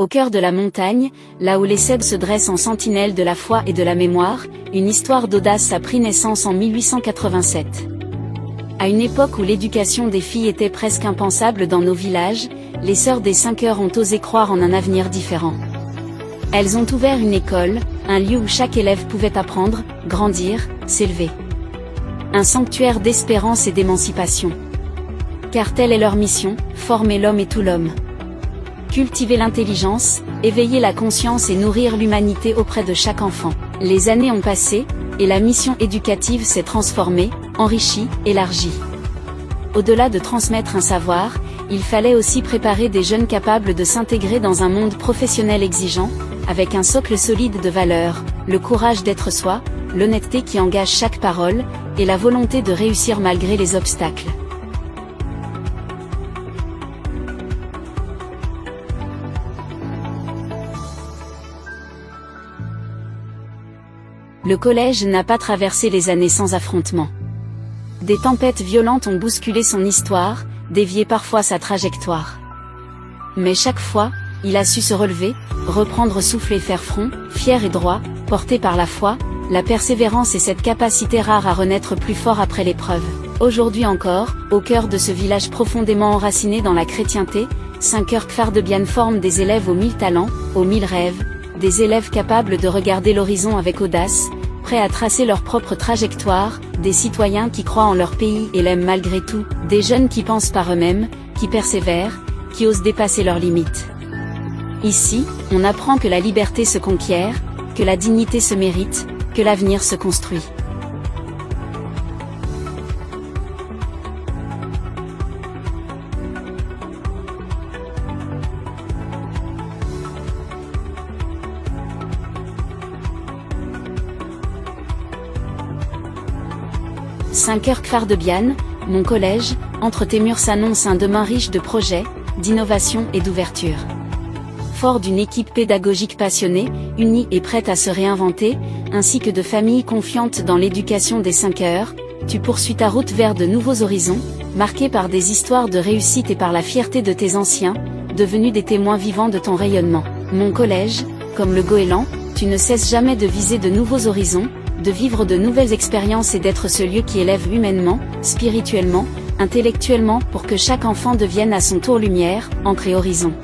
Au cœur de la montagne, là où les cèdres se dressent en sentinelle de la foi et de la mémoire, une histoire d'audace a pris naissance en 1887. À une époque où l'éducation des filles était presque impensable dans nos villages, les Sœurs des 5 Heures ont osé croire en un avenir différent. Elles ont ouvert une école, un lieu où chaque élève pouvait apprendre, grandir, s'élever. Un sanctuaire d'espérance et d'émancipation. Car telle est leur mission, former l'homme et tout l'homme. Cultiver l'intelligence, éveiller la conscience et nourrir l'humanité auprès de chaque enfant. Les années ont passé, et la mission éducative s'est transformée, enrichie, élargie. Au-delà de transmettre un savoir, il fallait aussi préparer des jeunes capables de s'intégrer dans un monde professionnel exigeant, avec un socle solide de valeurs, le courage d'être soi, l'honnêteté qui engage chaque parole, et la volonté de réussir malgré les obstacles. Le collège n'a pas traversé les années sans affrontements. Des tempêtes violentes ont bousculé son histoire, dévié parfois sa trajectoire. Mais chaque fois, il a su se relever, reprendre souffle et faire front, fier et droit, porté par la foi, la persévérance et cette capacité rare à renaître plus fort après l'épreuve. Aujourd'hui encore, au cœur de ce village profondément enraciné dans la chrétienté, 5 Heures Kfar de Bian forme des élèves aux 1000 talents, aux 1000 rêves, des élèves capables de regarder l'horizon avec audace, prêts à tracer leur propre trajectoire, des citoyens qui croient en leur pays et l'aiment malgré tout, des jeunes qui pensent par eux-mêmes, qui persévèrent, qui osent dépasser leurs limites. Ici, on apprend que la liberté se conquiert, que la dignité se mérite, que l'avenir se construit. « 5 Heures Kfar de Bian, mon collège, entre tes murs s'annonce un demain riche de projets, d'innovation et d'ouverture. » Fort d'une équipe pédagogique passionnée, unie et prête à se réinventer, ainsi que de familles confiantes dans l'éducation des 5 Heures, tu poursuis ta route vers de nouveaux horizons, marqués par des histoires de réussite et par la fierté de tes anciens, devenus des témoins vivants de ton rayonnement. Mon collège, comme le goéland, tu ne cesses jamais de viser de nouveaux horizons, de vivre de nouvelles expériences et d'être ce lieu qui élève humainement, spirituellement, intellectuellement pour que chaque enfant devienne à son tour lumière, encre et horizon.